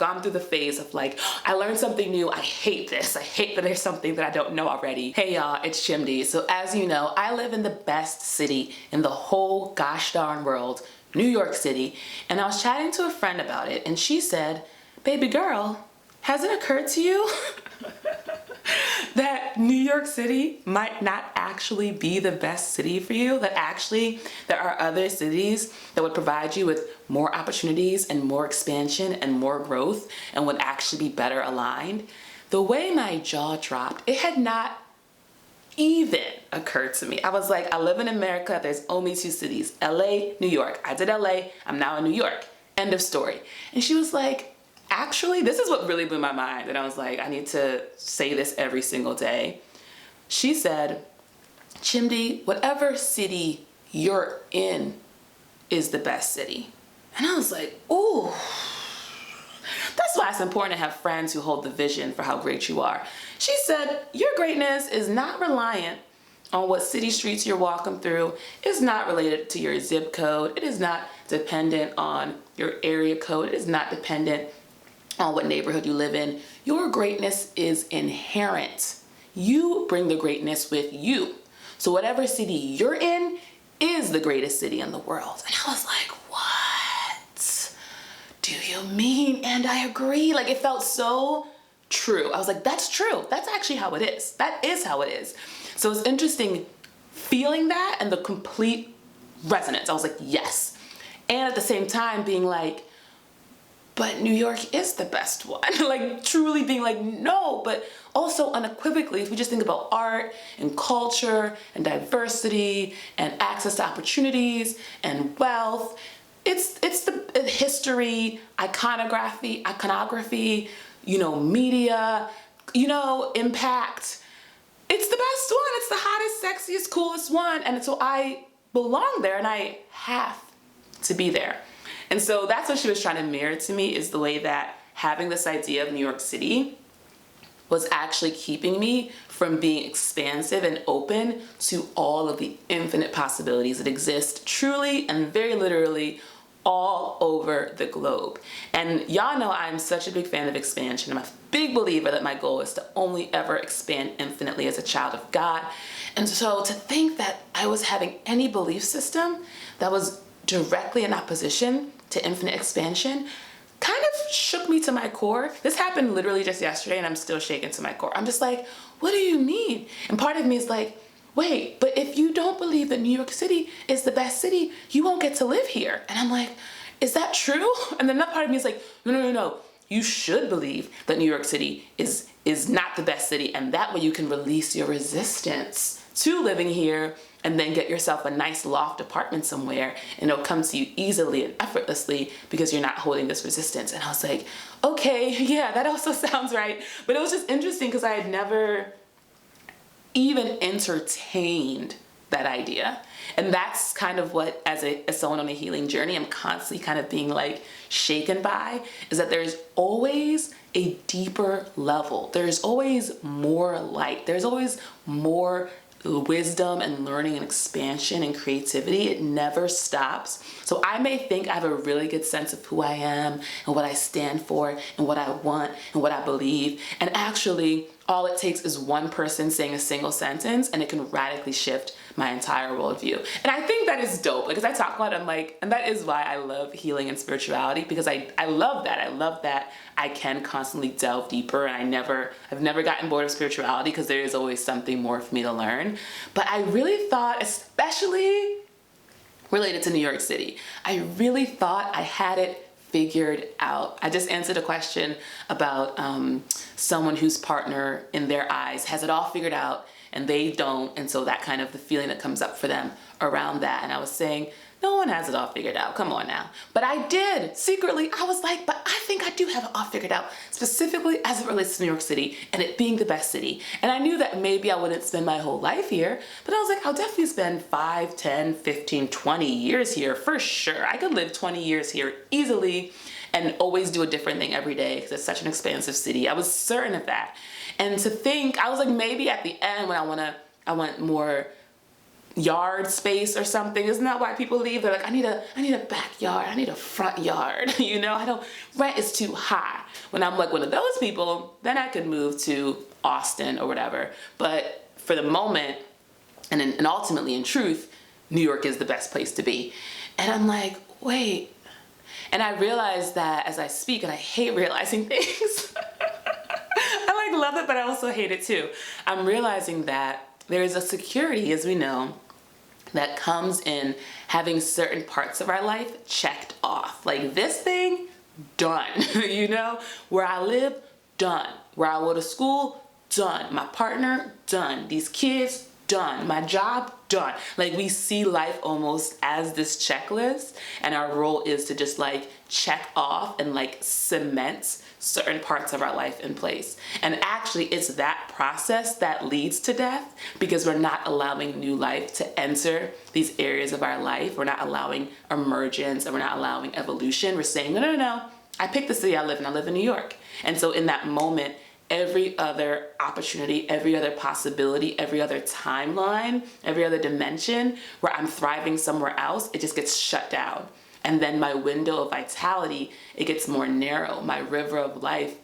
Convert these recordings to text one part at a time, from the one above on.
gone through the phase of like, I learned something new, I hate this, I hate that there's something that I don't know already. Hey y'all, it's Chimdi. So as you know, I live in the best city in the whole gosh darn world, New York City, and I was chatting to a friend about it, and she said, baby girl, has it occurred to you that New York City might not actually be the best city for you? That actually there are other cities that would provide you with more opportunities and more expansion and more growth and would actually be better aligned? The way my jaw dropped, it had not even occurred to me. I was like, I live in America, there's only two cities, LA, New York. I did LA, I'm now in New York. End of story. And she was like, actually, this is what really blew my mind. And I was like, I need to say this every single day. She said, Chimdi, whatever city you're in is the best city. And I was like, ooh. That's why it's important to have friends who hold the vision for how great you are. She said, your greatness is not reliant on what city streets you're walking through. It's not related to your zip code. It is not dependent on your area code. It is not dependent on what neighborhood you live in. Your greatness is inherent. You bring the greatness with you. So whatever city you're in is the greatest city in the world. And I was like, what do you mean? And I agree. Like, it felt so true. I was like, that's true. That's actually how it is. That is how it is. So it's interesting feeling that and the complete resonance. I was like, yes. And at the same time being like, but New York is the best one. Like, truly being like, no, but also unequivocally, if we just think about art and culture and diversity and access to opportunities and wealth, it's the history, iconography, you know, media, you know, impact. It's the best one. It's the hottest, sexiest, coolest one. And so I belong there and I have to be there. And so that's what she was trying to mirror to me, is the way that having this idea of New York City was actually keeping me from being expansive and open to all of the infinite possibilities that exist truly and very literally all over the globe. And y'all know I'm such a big fan of expansion. I'm a big believer that my goal is to only ever expand infinitely as a child of God. And so to think that I was having any belief system that was directly in opposition to infinite expansion kind of shook me to my core. This happened literally just yesterday and I'm still shaken to my core. I'm just like, what do you mean? And part of me is like, wait, but if you don't believe that New York City is the best city, you won't get to live here. And I'm like, is that true? And then that part of me is like, no. You should believe that New York City is not the best city, and that way you can release your resistance to living here and then get yourself a nice loft apartment somewhere, and it'll come to you easily and effortlessly because you're not holding this resistance. And I was like, okay, yeah, that also sounds right. But it was just interesting because I had never even entertained that idea. And that's kind of what, as someone on a healing journey, I'm constantly kind of being like shaken by, is that there's always a deeper level. There's always more light. There's always more wisdom and learning and expansion and creativity. It never stops. So I may think I have a really good sense of who I am and what I stand for and what I want and what I believe. And actually, all it takes is one person saying a single sentence and it can radically shift my entire worldview. And I think that is dope. Like, as I talk about it, I'm like, and that is why I love healing and spirituality, because I love that. I love that I can constantly delve deeper, and I've never gotten bored of spirituality because there is always something more for me to learn. But I really thought, especially related to New York City, I really thought I had it figured out. I just answered a question about someone whose partner in their eyes has it all figured out and they don't, and so that kind of the feeling that comes up for them around that. And I was saying, no one has it all figured out, come on now. But I did, secretly, I was like, but I think I do have it all figured out, specifically as it relates to New York City and it being the best city. And I knew that maybe I wouldn't spend my whole life here, but I was like, I'll definitely spend 5, 10, 15, 20 years here for sure. I could live 20 years here easily and always do a different thing every day because it's such an expansive city. I was certain of that. And to think, I was like, maybe at the end when I want more yard space or something. Isn't that why people leave? They're like, I need a backyard, I need a front yard. You know, rent is too high. When I'm like one of those people, then I could move to Austin or whatever. But for the moment, and ultimately in truth, New York is the best place to be. And I'm like, wait. And I realize that as I speak, and I hate realizing things. I like love it, but I also hate it too. I'm realizing that there is a security, as we know, that comes in having certain parts of our life checked off. Like this thing, done. You know, where I live, done. Where I go to school, done. My partner, done. These kids, done. My job, done. Like we see life almost as this checklist, and our role is to just like check off and like cement certain parts of our life in place. And actually it's that process that leads to death, because we're not allowing new life to enter these areas of our life. We're not allowing emergence, and we're not allowing evolution. We're saying, no, I picked the city I live in. I live in New York. And so in that moment, every other opportunity, every other possibility, every other timeline, every other dimension where I'm thriving somewhere else, it just gets shut down. And then my window of vitality, it gets more narrow. My river of life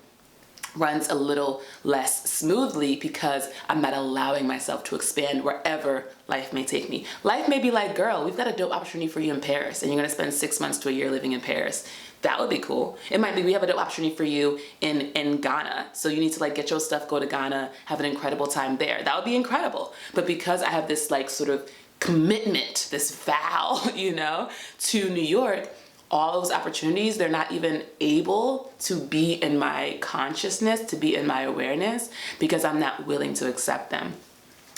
runs a little less smoothly because I'm not allowing myself to expand wherever life may take me. Life may be like, girl, we've got a dope opportunity for you in Paris, and you're gonna spend 6 months to a year living in Paris. That would be cool. It might be, we have a dope opportunity for you in Ghana. So you need to like get your stuff, go to Ghana, have an incredible time there. That would be incredible. But because I have this like sort of commitment, this vow, you know, to New York, all those opportunities, they're not even able to be in my consciousness, to be in my awareness, because I'm not willing to accept them.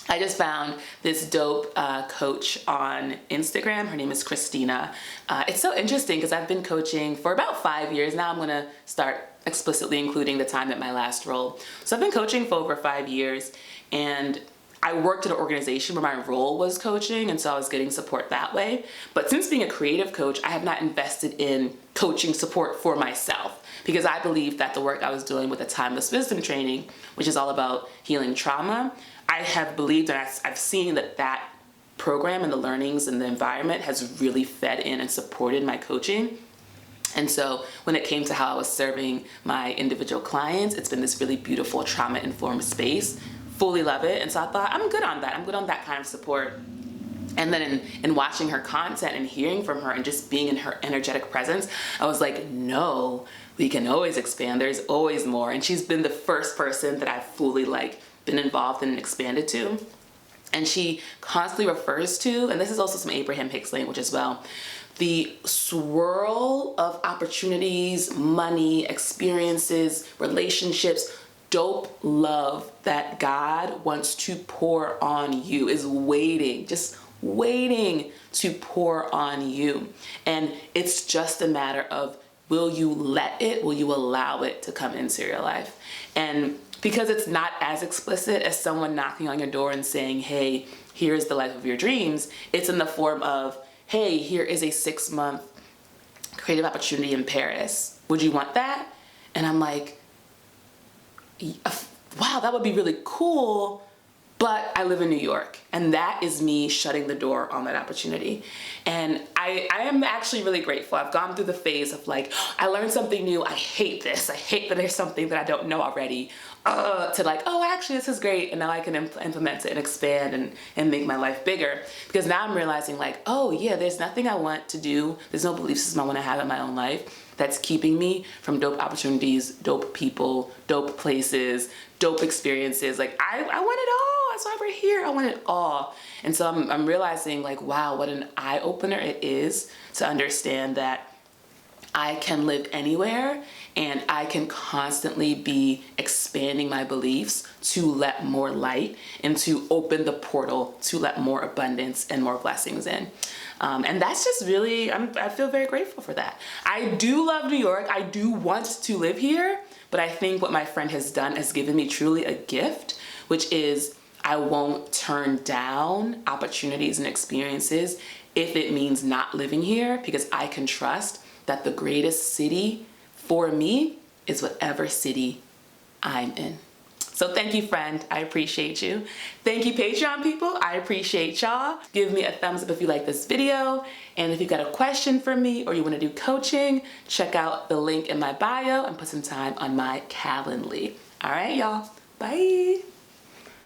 I just found this dope coach on Instagram. Her name is Christina. It's so interesting because I've been coaching for about 5 years. Now I'm gonna start explicitly including the time at my last role. So I've been coaching for over 5 years, and I worked at an organization where my role was coaching, and so I was getting support that way. But since being a creative coach, I have not invested in coaching support for myself, because I believe that the work I was doing with the Timeless Wisdom training, which is all about healing trauma, I have believed, and I've seen that program and the learnings and the environment has really fed in and supported my coaching. And so when it came to how I was serving my individual clients, it's been this really beautiful trauma-informed space. Fully love it. And so I thought, I'm good on that. I'm good on that kind of support. And then in watching her content and hearing from her and just being in her energetic presence, I was like, no, we can always expand. There's always more. And she's been the first person that I've fully like been involved in and expanded to. And she constantly refers to, and this is also some Abraham Hicks language as well, the swirl of opportunities, money, experiences, relationships, dope love that God wants to pour on you, is waiting, just waiting to pour on you. And it's just a matter of, will you let it, will you allow it to come into your life? And because it's not as explicit as someone knocking on your door and saying, hey, here's the life of your dreams, it's in the form of, hey, here is a 6-month creative opportunity in Paris. Would you want that? And I'm like, wow, that would be really cool, but I live in New York, and that is me shutting the door on that opportunity. And I am actually really grateful. I've gone through the phase of like, I learned something new, I hate this, I hate that there's something that I don't know already, to like, oh, actually this is great, and now I can implement it and expand and make my life bigger. Because now I'm realizing like, oh yeah, there's nothing I want to do, there's no belief system I want to have in my own life that's keeping me from dope opportunities, dope people, dope places, dope experiences. Like I want it all. That's why we're here. I want it all. And so I'm realizing like, wow, what an eye opener it is to understand that I can live anywhere, and I can constantly be expanding my beliefs to let more light and to open the portal to let more abundance and more blessings in. And that's just really, I feel very grateful for that. I do love New York. I do want to live here, but I think what my friend has done has given me truly a gift, which is I won't turn down opportunities and experiences if it means not living here, because I can trust that the greatest city for me is whatever city I'm in. So thank you, friend. I appreciate you. Thank you, Patreon people. I appreciate y'all. Give me a thumbs up if you like this video. And if you got a question for me or you want to do coaching, check out the link in my bio and put some time on my Calendly. All right, y'all. Bye.